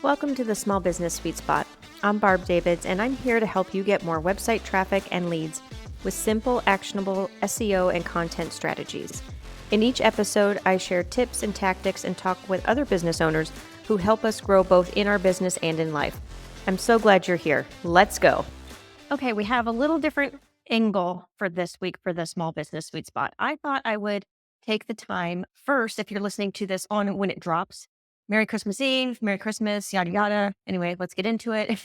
Welcome to the Small Business Sweet Spot. I'm Barb Davids, and I'm here to help you get more website traffic and leads with simple, actionable SEO and content strategies. In each episode, I share tips and tactics and talk with other business owners who help us grow both in our business and in life. I'm so glad you're here. Let's go. Okay, we have a little different angle for this week for the Small Business Sweet Spot. I thought I would take the time first, if you're listening to this on when it drops. Merry Christmas Eve, Merry Christmas, yada, yada. Anyway, let's get into it.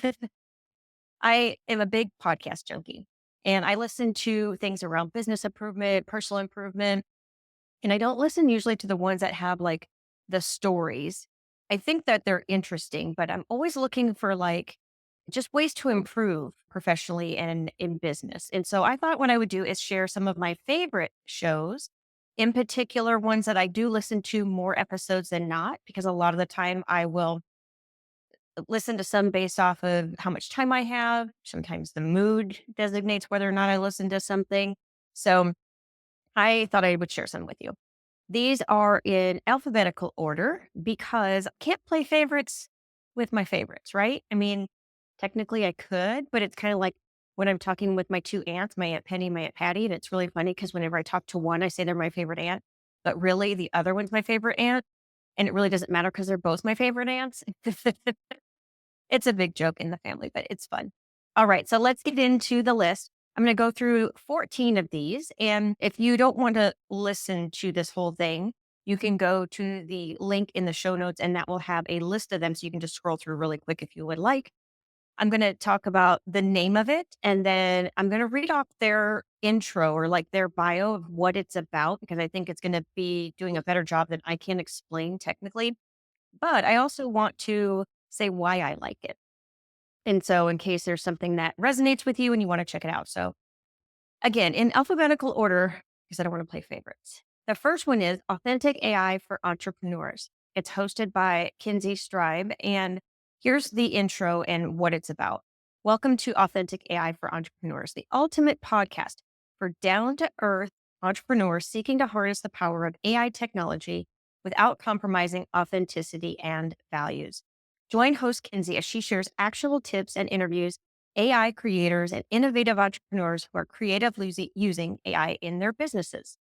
I am a big podcast junkie and I listen to things around business improvement, personal improvement, and I don't listen usually to the ones that have like the stories. I think that they're interesting, but I'm always looking for like just ways to improve professionally and in business. And so I thought what I would do is share some of my favorite shows, in particular, ones that I do listen to more episodes than not, because a lot of the time I will listen to some based off of how much time I have. Sometimes the mood designates whether or not I listen to something. So I thought I would share some with you. These are in alphabetical order because I can't play favorites with my favorites, right? I mean, technically I could, but it's kind of like when I'm talking with my two aunts, my Aunt Penny, my Aunt Patty, and it's really funny because whenever I talk to one, I say they're my favorite aunt, but really the other one's my favorite aunt. And it really doesn't matter because they're both my favorite aunts. It's a big joke in the family, but it's fun. All right, so let's get into the list. I'm going to go through 14 of these. And if you don't want to listen to this whole thing, you can go to the link in the show notes and that will have a list of them. So you can just scroll through really quick if you would like. I'm going to talk about the name of it. And then I'm going to read off their intro or like their bio of what it's about, because I think it's going to be doing a better job than I can explain technically. But I also want to say why I like it. And so in case there's something that resonates with you and you want to check it out. So again, in alphabetical order, because I don't want to play favorites. The first one is Authentic AI for Entrepreneurs. It's hosted by Kinsey Stribe. And here's the intro and what it's about. Welcome to Authentic AI for Entrepreneurs, the ultimate podcast for down-to-earth entrepreneurs seeking to harness the power of AI technology without compromising authenticity and values. Join host Kinsey as she shares actionable tips and interviews AI creators and innovative entrepreneurs who are creatively using AI in their businesses.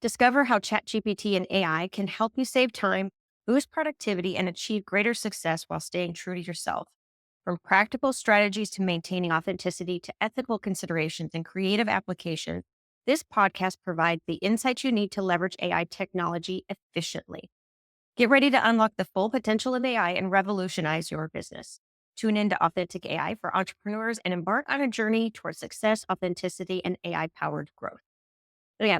Discover how ChatGPT and AI can help you save time, boost productivity, and achieve greater success while staying true to yourself. From practical strategies to maintaining authenticity to ethical considerations and creative applications, this podcast provides the insights you need to leverage AI technology efficiently. Get ready to unlock the full potential of AI and revolutionize your business. Tune into Authentic AI for Entrepreneurs and embark on a journey towards success, authenticity, and AI-powered growth. So yeah,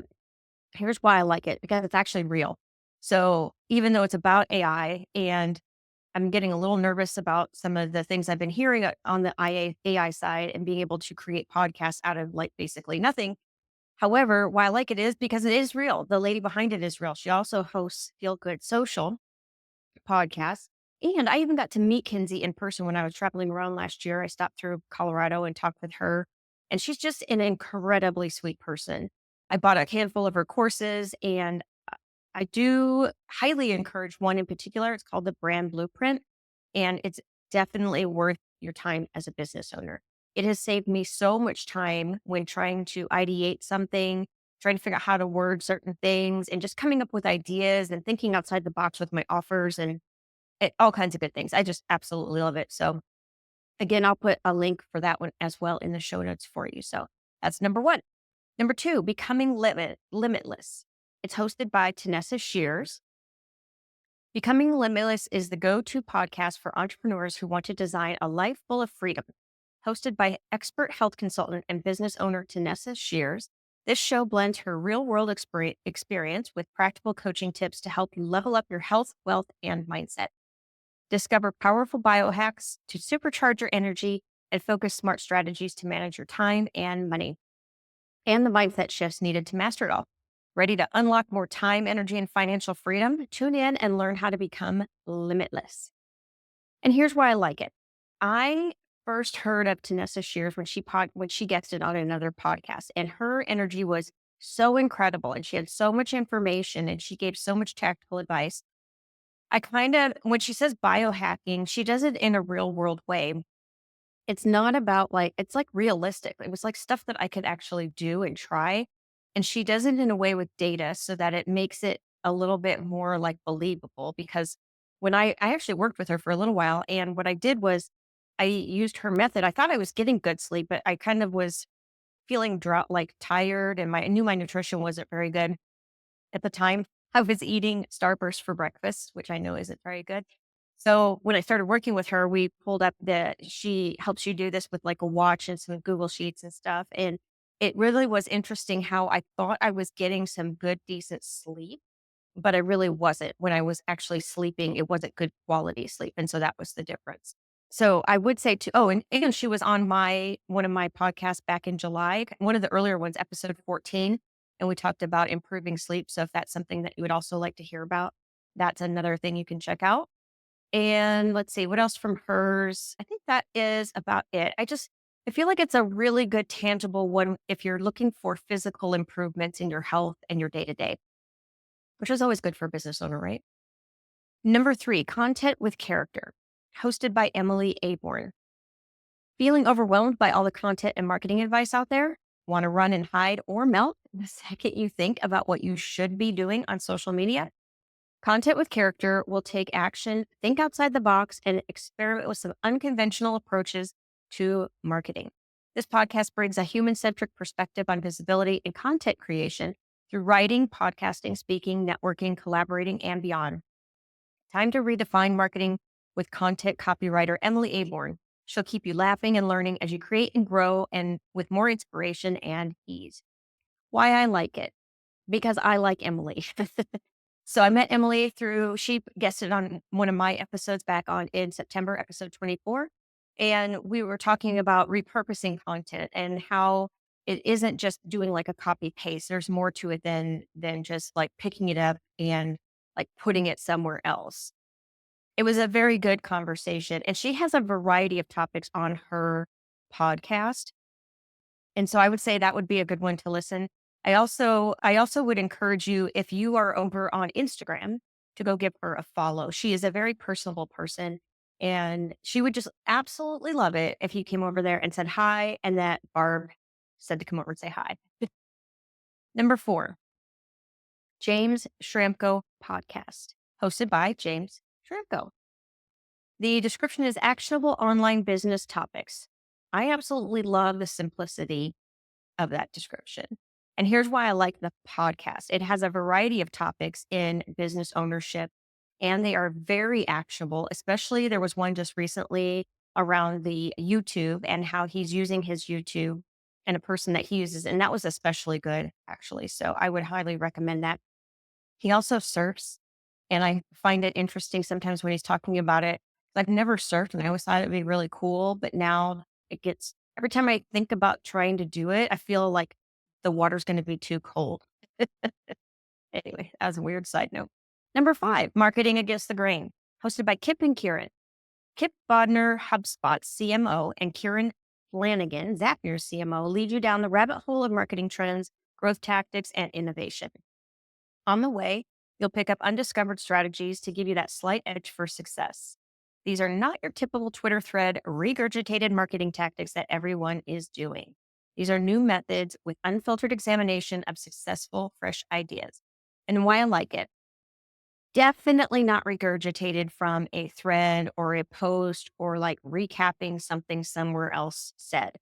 here's why I like it, because it's actually real. So even though it's about AI and I'm getting a little nervous about some of the things I've been hearing on the AI side and being able to create podcasts out of like basically nothing. However, why I like it is because it is real. The lady behind it is real. She also hosts Feel Good Social podcast. And I even got to meet Kinsey in person when I was traveling around last year. I stopped through Colorado and talked with her. And she's just an incredibly sweet person. I bought a handful of her courses and I do highly encourage one in particular. It's called the Brand Blueprint. And it's definitely worth your time as a business owner. It has saved me so much time when trying to ideate something, trying to figure out how to word certain things, and just coming up with ideas and thinking outside the box with my offers and all kinds of good things. I just absolutely love it. So again, I'll put a link for that one as well in the show notes for you. So that's number one. Number two, Becoming Limitless. It's hosted by Tanessa Shears. Becoming Limitless is the go-to podcast for entrepreneurs who want to design a life full of freedom. Hosted by expert health consultant and business owner Tanessa Shears, this show blends her real-world experience with practical coaching tips to help you level up your health, wealth, and mindset. Discover powerful biohacks to supercharge your energy and focus smart strategies to manage your time and money, and the mindset shifts needed to master it all. Ready to unlock more time, energy, and financial freedom? Tune in and learn how to become limitless. And here's why I like it. I first heard of Tanessa Shears when she guested on another podcast, and her energy was so incredible, and she had so much information, and she gave so much tactical advice. I kind of, when she says biohacking, she does it in a real world way. It's not about like, it's like realistic. It was like stuff that I could actually do and try. And she does it in a way with data so that it makes it a little bit more like believable. Because when I actually worked with her for a little while, and what I did was I used her method. I thought I was getting good sleep, but I kind of was feeling like tired, and I knew my nutrition wasn't very good at the time. I was eating Starburst for breakfast, which I know isn't very good. So when I started working with her, we pulled up she helps you do this with like a watch and some Google Sheets and stuff. And it really was interesting how I thought I was getting some good, decent sleep, but I really wasn't. When I was actually sleeping, it wasn't good quality sleep. And so that was the difference. So I would say to, oh, and she was on one of my podcasts back in July, one of the earlier ones, episode 14. And we talked about improving sleep. So if that's something that you would also like to hear about, that's another thing you can check out. And let's see what else from hers. I think that is about it. I feel like it's a really good tangible one if you're looking for physical improvements in your health and your day to day, which is always good for a business owner, right? Number 3, content with character, hosted by Emily Aborn. Feeling overwhelmed by all the content and marketing advice out there? Want to run and hide or melt the second you think about what you should be doing on social media? Content with character will take action, think outside the box, and experiment with some unconventional approaches to marketing. This podcast brings a human centric perspective on visibility and content creation through writing, podcasting, speaking, networking, collaborating, and beyond. Time to redefine marketing with content copywriter Emily Aborn. She'll keep you laughing and learning as you create and grow, and with more inspiration and ease. Why I like it? Because I like Emily. So I met Emily she guested on one of my episodes back on in September, episode 24. And we were talking about repurposing content and how it isn't just doing like a copy paste. There's more to it than just like picking it up and like putting it somewhere else. It was a very good conversation. And she has a variety of topics on her podcast. And so I would say that would be a good one to listen. I also would encourage you, if you are over on Instagram, to go give her a follow. She is a very personable person, and she would just absolutely love it if you came over there and said hi, and that Barb said to come over and say hi. Number 4, James Schramko podcast, hosted by James Schramko. The description is actionable online business topics. I absolutely love the simplicity of that description. And here's why I like the podcast. It has a variety of topics in business ownership, and they are very actionable. Especially, there was one just recently around the YouTube and how he's using his YouTube and a person that he uses. And that was especially good, actually. So I would highly recommend that. He also surfs, and I find it interesting sometimes when he's talking about it. I've never surfed, and I always thought it'd be really cool, but now every time I think about trying to do it, I feel like the water's going to be too cold. Anyway, that was a weird side note. Number 5, marketing against the grain, hosted by Kip and Kieran. Kip Bodner, HubSpot CMO, and Kieran Flanagan, Zapier's CMO, lead you down the rabbit hole of marketing trends, growth tactics, and innovation. On the way, you'll pick up undiscovered strategies to give you that slight edge for success. These are not your typical Twitter thread regurgitated marketing tactics that everyone is doing. These are new methods with unfiltered examination of successful, fresh ideas. And why I like it. Definitely not regurgitated from a thread or a post or like recapping something somewhere else said.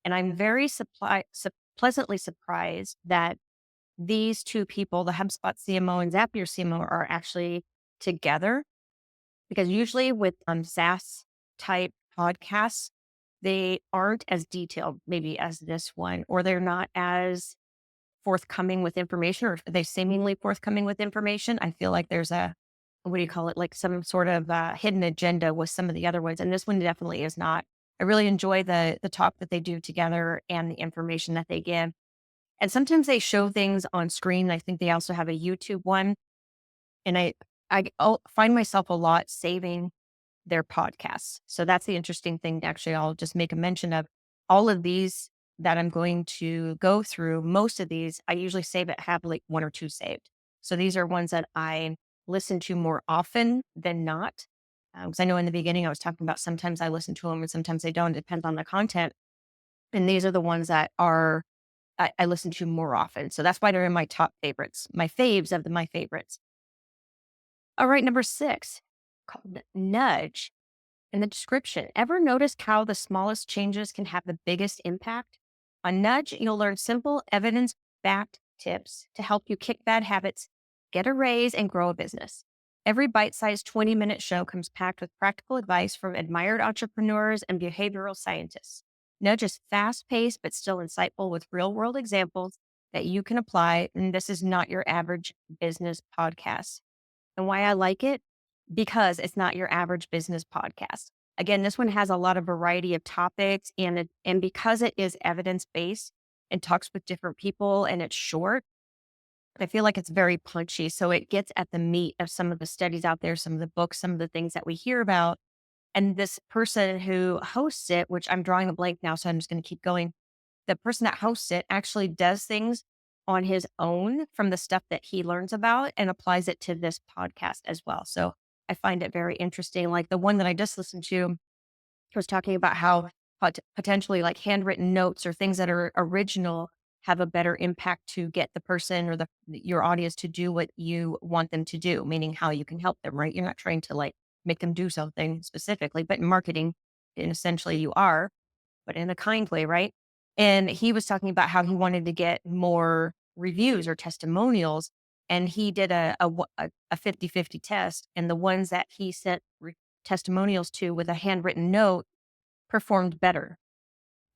And I'm very pleasantly surprised that these two people, the HubSpot CMO and Zapier CMO, are actually together, because usually with SaaS type podcasts, they aren't as detailed maybe as this one, or they're not as forthcoming with information, or they seemingly forthcoming with information. I feel like there's what do you call it? Like some sort of hidden agenda with some of the other ones. And this one definitely is not. I really enjoy the talk that they do together and the information that they give. And sometimes they show things on screen. I think they also have a YouTube one. And I'll find myself a lot saving their podcasts. So that's the interesting thing. Actually, I'll just make a mention of all of these that I'm going to go through. Most of these, I usually have like 1 or 2 saved. So these are ones that I listen to more often than not. Because I know in the beginning I was talking about sometimes I listen to them and sometimes I don't. It depends on the content. And these are the ones that I listen to more often. So that's why they're in my top favorites, my faves of my favorites. All right, number 6, called Nudge. In the description, ever noticed how the smallest changes can have the biggest impact? On Nudge, you'll learn simple, evidence backed tips to help you kick bad habits, get a raise, and grow a business. Every bite sized 20-minute show comes packed with practical advice from admired entrepreneurs and behavioral scientists. Nudge is fast paced, but still insightful with real world examples that you can apply. And this is not your average business podcast. And why I like it? Because it's not your average business podcast. Again, this one has a lot of variety of topics and because it is evidence-based and talks with different people and it's short, I feel like it's very punchy. So it gets at the meat of some of the studies out there, some of the books, some of the things that we hear about. And this person who hosts it, which I'm drawing a blank now, so I'm just going to keep going. The person that hosts it actually does things on his own from the stuff that he learns about and applies it to this podcast as well. So I find it very interesting. Like the one that I just listened to was talking about how potentially like handwritten notes or things that are original have a better impact to get the person or your audience to do what you want them to do, meaning how you can help them, right? You're not trying to like make them do something specifically, but in marketing, and essentially you are, but in a kind way, right? And he was talking about how he wanted to get more reviews or testimonials. And he did a 50-50 test. And the ones that he sent testimonials to with a handwritten note performed better.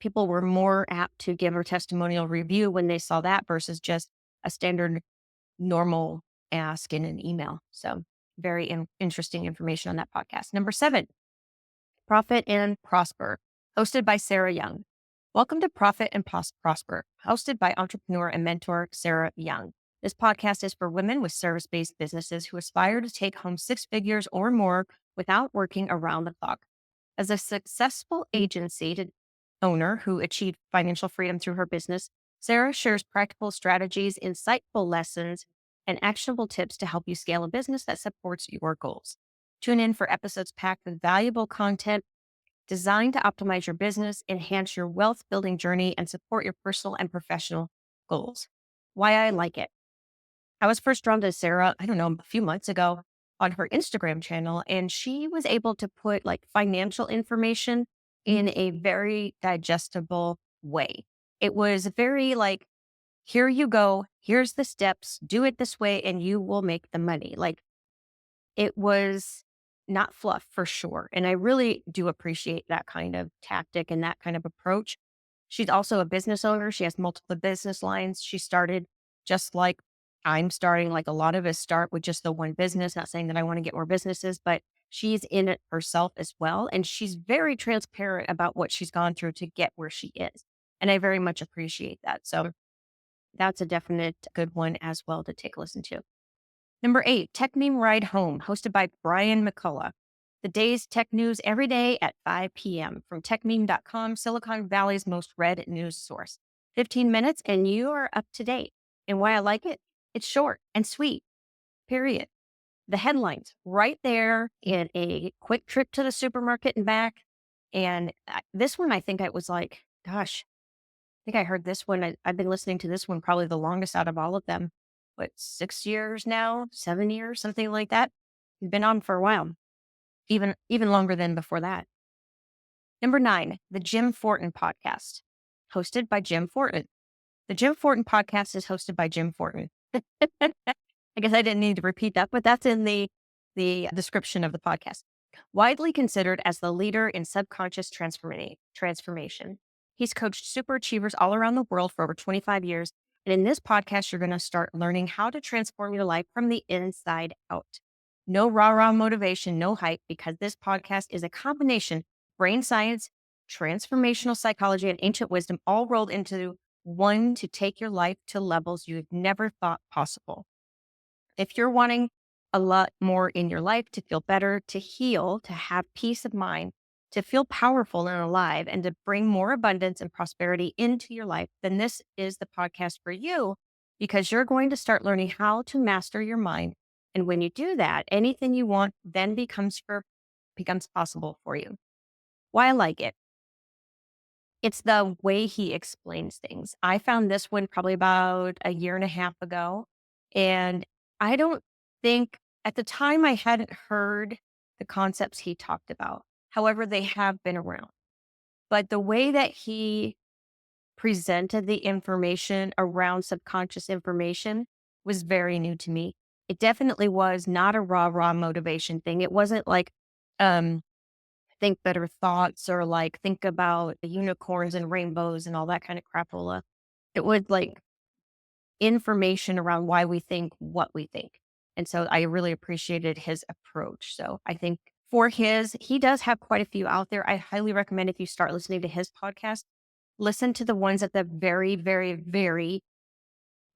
People were more apt to give a testimonial review when they saw that versus just a standard normal ask in an email. So very interesting information on that podcast. Number 7, Profit and Prosper, hosted by Sarah Young. Welcome to Profit and Prosper, hosted by entrepreneur and mentor Sarah Young. This podcast is for women with service-based businesses who aspire to take home 6 figures or more without working around the clock. As a successful agency owner who achieved financial freedom through her business, Sarah shares practical strategies, insightful lessons, and actionable tips to help you scale a business that supports your goals. Tune in for episodes packed with valuable content designed to optimize your business, enhance your wealth building journey, and support your personal and professional goals. Why I like it. I was first drawn to Sarah, I don't know, a few months ago on her Instagram channel, and she was able to put like financial information in a very digestible way. It was very like, here you go, here's the steps, do it this way, and you will make the money. Like it was not fluff for sure. And I really do appreciate that kind of tactic and that kind of approach. She's also a business owner. She has multiple business lines. She started just like I'm starting, like a lot of us start with just the one business, not saying that I want to get more businesses, but she's in it herself as well. And she's very transparent about what she's gone through to get where she is. And I very much appreciate that. So that's a definite good one as well to take a listen to. Number 8, Tech Meme Ride Home, hosted by Brian McCullough. The day's tech news every day at 5 p.m. from techmeme.com, Silicon Valley's most read news source. 15 minutes and you are up to date. And why I like it? It's short and sweet, period. The headlines right there in a quick trip to the supermarket and back. And this one, I think it was like, gosh, I think I heard this one. I've been listening to this one probably the longest out of all of them. 6 years now, 7 years, something like that. He's been on for a while, even longer than before that. Number 9, the Jim Fortin podcast, hosted by Jim Fortin. The Jim Fortin podcast is hosted by Jim Fortin. I guess I didn't need to repeat that, but that's in the description of the podcast. Widely considered as the leader in subconscious transformation. He's coached super achievers all around the world for over 25 years. And in this podcast, you're going to start learning how to transform your life from the inside out. No rah-rah motivation, no hype, because this podcast is a combination of brain science, transformational psychology, and ancient wisdom all rolled into one to take your life to levels you've never thought possible. If you're wanting a lot more in your life to feel better, to heal, to have peace of mind, to feel powerful and alive, and to bring more abundance and prosperity into your life, then this is the podcast for you, because you're going to start learning how to master your mind And when you do that, anything you want then becomes possible for you. Why I like it. It's the way he explains things. I found this one probably about a year and a half ago. And I don't think at the time I hadn't heard the concepts he talked about. However, they have been around. But the way that he presented the information around subconscious information was very new to me. It definitely was not a raw motivation thing. It wasn't like, um, think better thoughts or like think about the unicorns and rainbows and all that kind of crapola. It was like information around why we think what we think. And so I really appreciated his approach. So I think he does have quite a few out there. I highly recommend if you start listening to his podcast, listen to the ones at the very, very, very,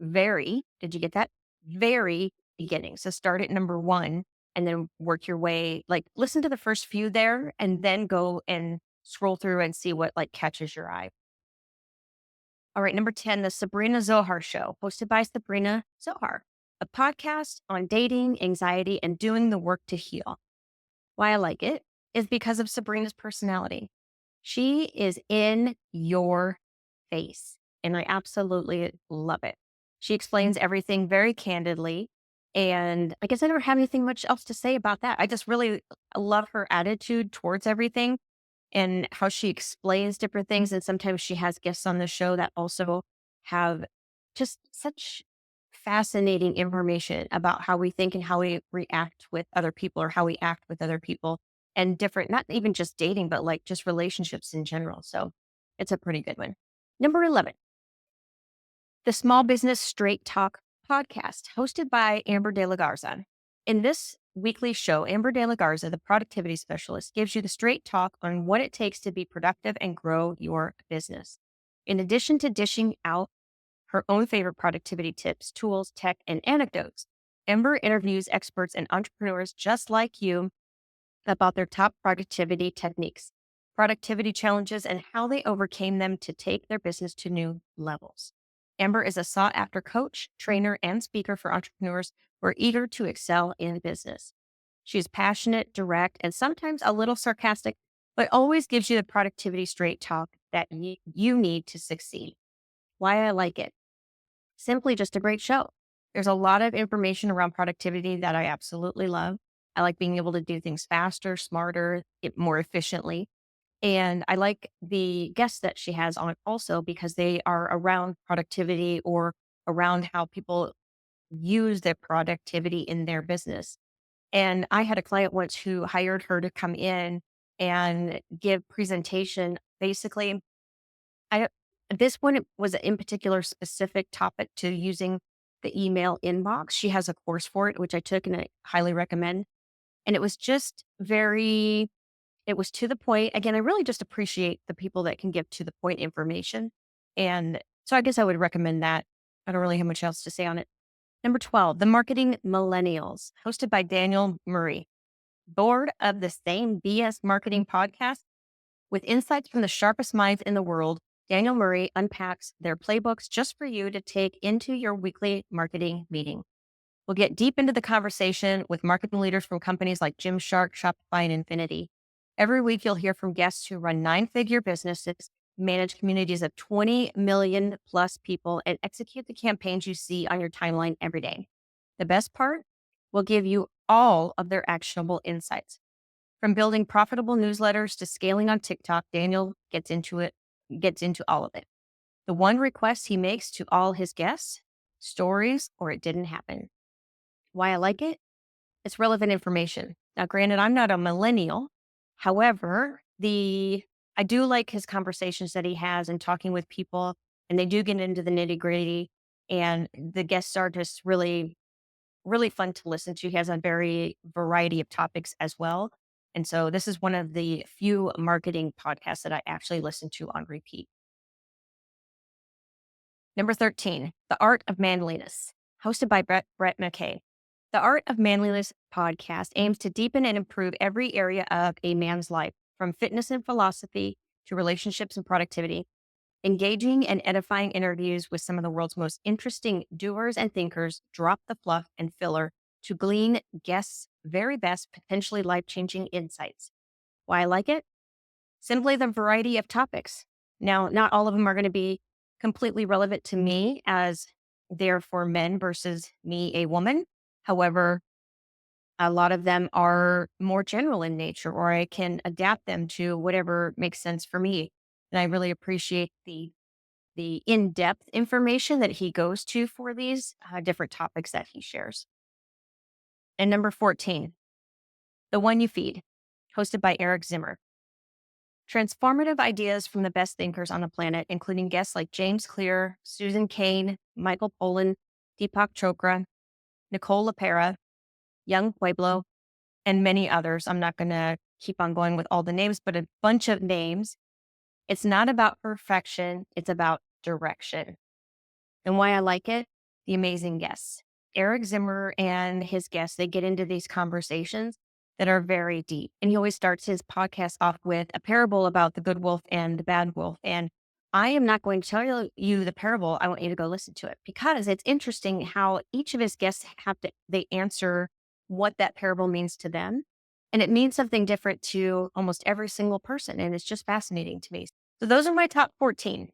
very, did you get that? Very beginning. So start at number one and then work your way, like listen to the first few there and then go and scroll through and see what like catches your eye. All right, number 10, The Sabrina Zohar Show, hosted by Sabrina Zohar, a podcast on dating, anxiety, and doing the work to heal. Why I like it is because of Sabrina's personality. She is in your face, and I absolutely love it. She explains everything very candidly. And I guess I don't have anything much else to say about that. I just really love her attitude towards everything and how she explains different things. And sometimes she has guests on the show that also have just such fascinating information about how we think and how we react with other people or how we act with other people and different, not even just dating, but like just relationships in general. So it's a pretty good one. Number 11, the Small Business Straight Talk podcast, hosted by Amber De La Garza. In this weekly show, Amber De La Garza, the productivity specialist, gives you the straight talk on what it takes to be productive and grow your business. In addition to dishing out her own favorite productivity tips, tools, tech, and anecdotes, Amber interviews experts and entrepreneurs just like you about their top productivity techniques, productivity challenges, and how they overcame them to take their business to new levels. Amber is a sought after coach, trainer, and speaker for entrepreneurs who are eager to excel in business. She is passionate, direct, and sometimes a little sarcastic, but always gives you the productivity straight talk that you need to succeed. Why I like it. Simply just a great show. There's a lot of information around productivity that I absolutely love. I like being able to do things faster, smarter, more efficiently. And I like the guests that she has on also because they are around productivity or around how people use their productivity in their business. And I had a client once who hired her to come in and give presentation. Basically, I this one was in particular specific topic to using the email inbox. She has a course for it, which I took and I highly recommend. And it was just it was to the point. Again, I really just appreciate the people that can give to the point information. And so I guess I would recommend that. I don't really have much else to say on it. Number 12, The Marketing Millennials, hosted by Daniel Murray. Bored of the same BS marketing podcast? With insights from the sharpest minds in the world, Daniel Murray unpacks their playbooks just for you to take into your weekly marketing meeting. We'll get deep into the conversation with marketing leaders from companies like Gymshark, Shopify, and Infinity. Every week, you'll hear from guests who run 9-figure businesses, manage communities of 20 million plus people, and execute the campaigns you see on your timeline every day. The best part? We'll give you all of their actionable insights. From building profitable newsletters to scaling on TikTok, Daniel gets into all of it. The one request he makes to all his guests, stories or it didn't happen. Why I like it? It's relevant information. Now, granted, I'm not a millennial. However, I do like his conversations that he has and talking with people, and they do get into the nitty gritty. And the guests are just really, really fun to listen to. He has a very variety of topics as well. And so this is one of the few marketing podcasts that I actually listen to on repeat. Number 13, The Art of Manliness, hosted by Brett McKay. The Art of Manliness podcast aims to deepen and improve every area of a man's life, from fitness and philosophy to relationships and productivity. Engaging and edifying interviews with some of the world's most interesting doers and thinkers drop the fluff and filler to glean guests' very best, potentially life-changing insights. Why I like it? Simply the variety of topics. Now, not all of them are going to be completely relevant to me, as they're for men versus me, a woman. However, a lot of them are more general in nature, or I can adapt them to whatever makes sense for me. And I really appreciate the in-depth information that he goes to for these different topics that he shares. And number 14, The One You Feed, hosted by Eric Zimmer. Transformative ideas from the best thinkers on the planet, including guests like James Clear, Susan Cain, Michael Pollan, Deepak Chopra, Nicole LaPera, Young Pueblo, and many others. I'm not going to keep on going with all the names, but a bunch of names. It's not about perfection. It's about direction. And why I like it, the amazing guests. Eric Zimmer and his guests, they get into these conversations that are very deep. And he always starts his podcast off with a parable about the good wolf and the bad wolf. And I am not going to tell you the parable. I want you to go listen to it, because it's interesting how each of his guests they answer what that parable means to them. And it means something different to almost every single person. And it's just fascinating to me. So those are my top 14.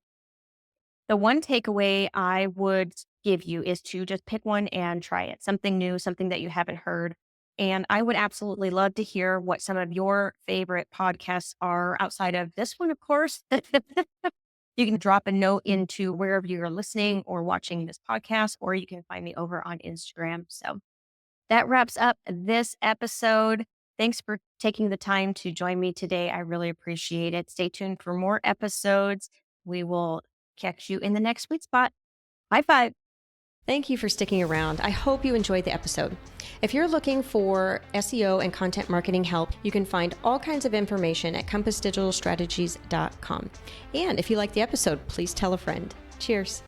The one takeaway I would give you is to just pick one and try it. Something new, something that you haven't heard. And I would absolutely love to hear what some of your favorite podcasts are outside of this one, of course. You can drop a note into wherever you're listening or watching this podcast, or you can find me over on Instagram. So that wraps up this episode. Thanks for taking the time to join me today. I really appreciate it. Stay tuned for more episodes. We will catch you in the next sweet spot. High five. Thank you for sticking around. I hope you enjoyed the episode. If you're looking for SEO and content marketing help, you can find all kinds of information at compassdigitalstrategies.com. And if you like the episode, please tell a friend. Cheers.